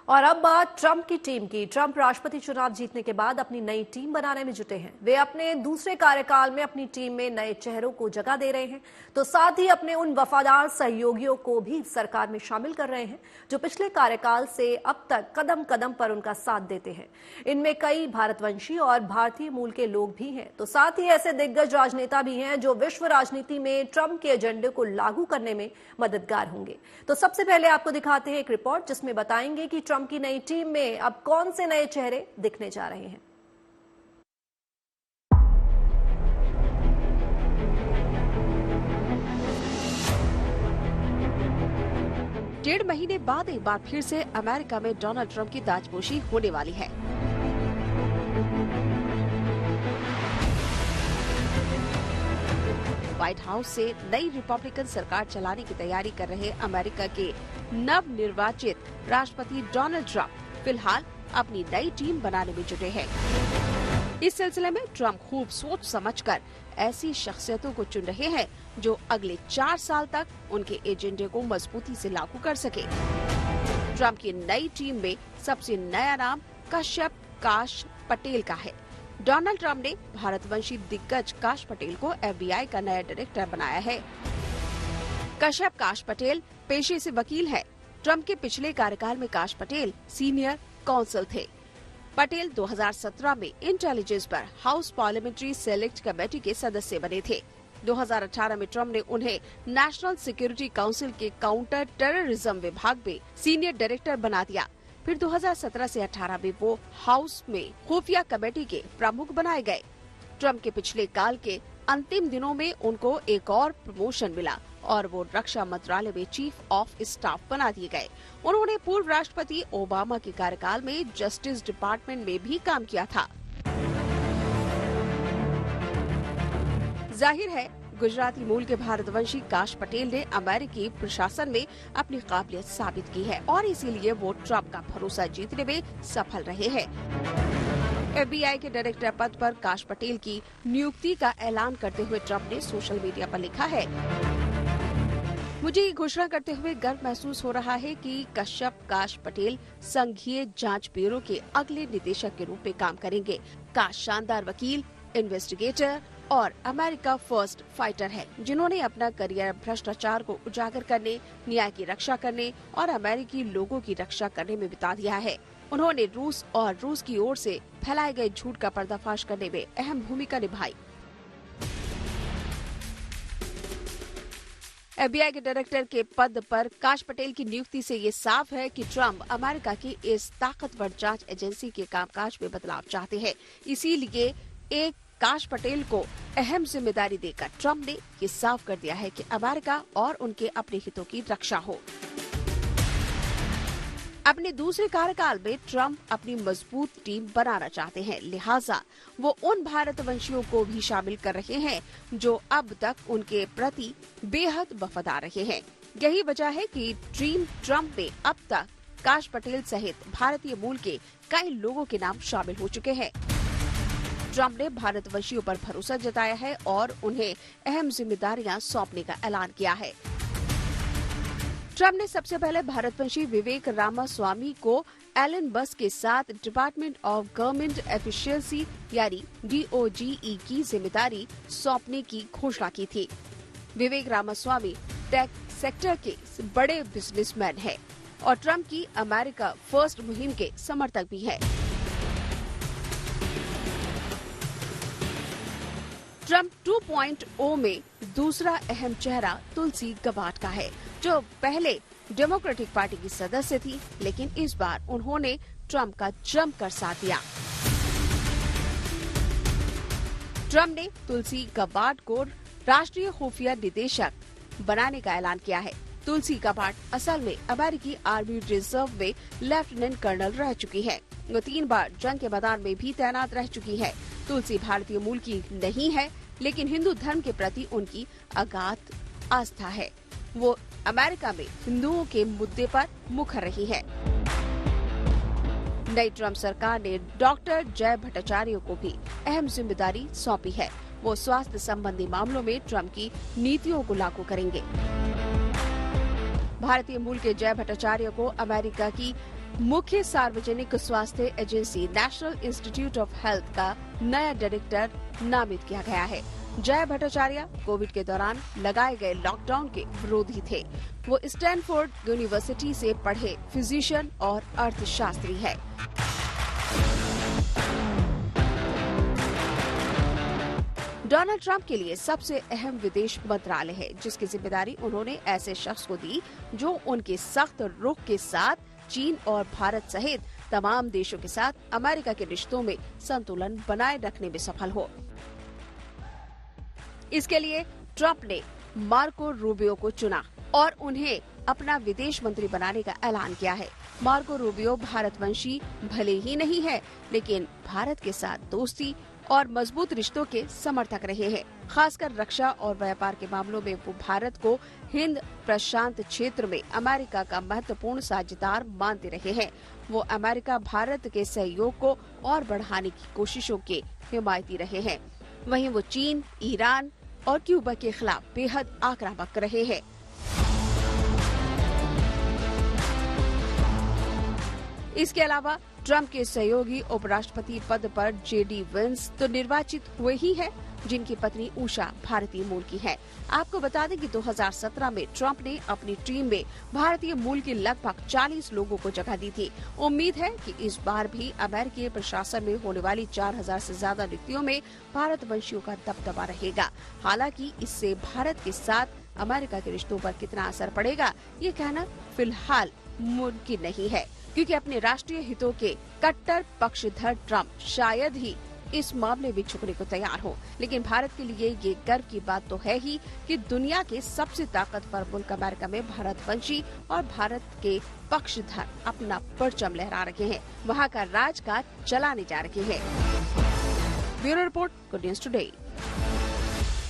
और अब बात ट्रंप की टीम की। ट्रंप राष्ट्रपति चुनाव जीतने के बाद अपनी नई टीम बनाने में जुटे हैं। वे अपने दूसरे कार्यकाल में अपनी टीम में नए चेहरों को जगह दे रहे हैं, तो साथ ही अपने उन वफादार सहयोगियों को भी सरकार में शामिल कर रहे हैं जो पिछले कार्यकाल से अब तक कदम कदम पर उनका साथ देते हैं। इनमें कई भारतवंशी और भारतीय मूल के लोग भी हैं, तो साथ ही ऐसे दिग्गज राजनेता भी हैं जो विश्व राजनीति में ट्रंप के एजेंडे को लागू करने में मददगार होंगे। तो सबसे पहले आपको दिखाते हैं एक रिपोर्ट जिसमें बताएंगे कि ट्रंप की नई टीम में अब कौन से नए चेहरे दिखने जा रहे हैं। डेढ़ महीने बाद एक बार फिर से अमेरिका में डोनाल्ड ट्रंप की ताजपोशी होने वाली है। व्हाइट हाउस से नई रिपब्लिकन सरकार चलाने की तैयारी कर रहे अमेरिका के नव निर्वाचित राष्ट्रपति डोनाल्ड ट्रंप फिलहाल अपनी नई टीम बनाने में जुटे हैं। इस सिलसिले में ट्रंप खूब सोच समझकर ऐसी शख्सियतों को चुन रहे हैं जो अगले 4 साल तक उनके एजेंडे को मजबूती से लागू कर सके। ट्रंप की नई टीम में सबसे नया नाम कश्यप काश पटेल का है। डोनाल्ड ट्रंप ने भारतवंशी दिग्गज काश पटेल को FBI का नया डायरेक्टर बनाया है। कश्यप काश पटेल पेशे से वकील है। ट्रंप के पिछले कार्यकाल में काश पटेल सीनियर काउंसिल थे। पटेल 2017 में इंटेलिजेंस पर हाउस पार्लियामेंट्री सेलेक्ट कमेटी के सदस्य बने थे। 2018 में ट्रंप ने उन्हें नेशनल सिक्योरिटी काउंसिल के काउंटर टेररिज्म विभाग में सीनियर डायरेक्टर बना दिया। फिर 2017 से 18 में वो हाउस में खुफिया कमेटी के प्रमुख बनाए गए। ट्रंप के पिछले काल के अंतिम दिनों में उनको एक और प्रमोशन मिला और वो रक्षा मंत्रालय में चीफ ऑफ स्टाफ बना दिए गए। उन्होंने पूर्व राष्ट्रपति ओबामा के कार्यकाल में जस्टिस डिपार्टमेंट में भी काम किया था। जाहिर है गुजराती मूल के भारतवंशी काश पटेल ने अमेरिकी प्रशासन में अपनी काबिलियत साबित की है और इसीलिए वो ट्रंप का भरोसा जीतने में सफल रहे हैं। FBI के डायरेक्टर पद पर काश पटेल की नियुक्ति का ऐलान करते हुए ट्रंप ने सोशल मीडिया पर लिखा है, मुझे ये घोषणा करते हुए गर्व महसूस हो रहा है कि कश्यप काश पटेल संघीय जांच ब्यूरो के अगले निदेशक के रूप में काम करेंगे। काश शानदार वकील, इन्वेस्टिगेटर और अमेरिका फर्स्ट फाइटर है, जिन्होंने अपना करियर भ्रष्टाचार को उजागर करने, न्याय की रक्षा करने और अमेरिकी लोगों की रक्षा करने में बिता दिया है। उन्होंने रूस और रूस की ओर से फैलाए गए झूठ का पर्दाफाश करने में अहम भूमिका निभाई। FBI के डायरेक्टर के पद पर काश पटेल की नियुक्ति से ये साफ है कि ट्रंप अमेरिका की इस ताकतवर जांच एजेंसी के कामकाज में बदलाव चाहते हैं। इसीलिए एक काश पटेल को अहम जिम्मेदारी देकर ट्रंप ने ये साफ कर दिया है कि अमेरिका और उनके अपने हितों की रक्षा हो। अपने दूसरे कार्यकाल में ट्रंप अपनी मजबूत टीम बनाना चाहते हैं, लिहाजा वो उन भारतवंशियों को भी शामिल कर रहे हैं जो अब तक उनके प्रति बेहद वफादार रहे हैं। यही वजह है कि टीम ट्रंप में अब तक काश पटेल सहित भारतीय मूल के कई लोगों के नाम शामिल हो चुके हैं। ट्रंप ने भारतवंशियों पर भरोसा जताया है और उन्हें अहम जिम्मेदारियां सौंपने का ऐलान किया है। ट्रंप ने सबसे पहले भारतवंशी विवेक रामास्वामी को एलन बस के साथ डिपार्टमेंट ऑफ गवर्नमेंट एफिशिएंसी यानी DOGE की जिम्मेदारी सौंपने की घोषणा की थी। विवेक रामास्वामी टेक सेक्टर के बड़े बिजनेसमैन हैं और ट्रंप की अमेरिका फर्स्ट मुहिम के समर्थक भी हैं। ट्रंप 2.0 में दूसरा अहम चेहरा तुलसी गबार्ड का है, जो पहले डेमोक्रेटिक पार्टी की सदस्य थी, लेकिन इस बार उन्होंने ट्रंप का जमकर साथ दिया। ट्रंप ने तुलसी गबार्ड को राष्ट्रीय खुफिया निदेशक बनाने का ऐलान किया है। तुलसी गबार्ड असल में अमेरिकी आर्मी रिजर्व में लेफ्टिनेंट कर्नल रह चुकी है। वो 3 बार जंग के मैदान में भी तैनात रह चुकी है। तुलसी भारतीय मूल की नहीं है, लेकिन हिंदू धर्म के प्रति उनकी अगाध आस्था है। वो अमेरिका में हिंदुओं के मुद्दे पर मुखर रही है। नई ट्रंप सरकार ने डॉक्टर जय भट्टाचार्य को भी अहम जिम्मेदारी सौंपी है। वो स्वास्थ्य संबंधी मामलों में ट्रंप की नीतियों को लागू करेंगे। भारतीय मूल के जय भट्टाचार्य को अमेरिका की मुख्य सार्वजनिक स्वास्थ्य agency national institute of health का नया डायरेक्टर नामित किया गया है। जय भट्टाचार्य कोविड के दौरान लगाए गए लॉकडाउन के विरोधी थे। वो स्टैनफोर्ड यूनिवर्सिटी से पढ़े फिजिशियन और अर्थशास्त्री है। डोनाल्ड ट्रंप के लिए सबसे अहम विदेश मंत्रालय है, जिसकी जिम्मेदारी उन्होंने ऐसे शख्स को दी जो उनके सख्त रुख के साथ चीन और भारत सहित तमाम देशों के साथ अमेरिका के रिश्तों में संतुलन बनाए रखने में सफल हो। इसके लिए ट्रंप ने मार्को रूबियो को चुना और उन्हें अपना विदेश मंत्री बनाने का ऐलान किया है। मार्को रूबियो भारतवंशी भले ही नहीं है, लेकिन भारत के साथ दोस्ती और मजबूत रिश्तों के समर्थक रहे हैं। खासकर रक्षा और व्यापार के मामलों में वो भारत को हिंद प्रशांत क्षेत्र में अमेरिका का महत्वपूर्ण साझेदार मानते रहे हैं। वो अमेरिका भारत के सहयोग को और बढ़ाने की कोशिशों के हिमायती रहे हैं। वहीं वो चीन, ईरान और क्यूबा के खिलाफ बेहद आक्रामक रहे हैं। इसके अलावा ट्रंप के सहयोगी उपराष्ट्रपति पद पर जेडी वेंस तो निर्वाचित हुए ही हैं, जिनकी पत्नी उषा भारतीय मूल की है। आपको बता दें कि 2017 में ट्रंप ने अपनी टीम में भारतीय मूल के लगभग 40 लोगों को जगह दी थी। उम्मीद है कि इस बार भी अमेरिकी प्रशासन में होने वाली 4000 से ज्यादा नियुक्तियों में भारतवंशियों का दबदबा रहेगा। हालांकि इससे भारत के साथ अमेरिका के रिश्तों पर कितना असर पड़ेगा, ये कहना फिलहाल मुमकिन नहीं है, क्योंकि अपने राष्ट्रीय हितों के कट्टर पक्षधर ट्रंप शायद ही इस मामले में झुकने को तैयार हो। लेकिन भारत के लिए ये गर्व की बात तो है ही कि दुनिया के सबसे ताकतवर मुल्क अमेरिका में भारतवंशी और भारत के पक्षधर अपना परचम लहरा रहे हैं, वहाँ का राजकाज चलाने जा रहे हैं। Bureau report, good news today.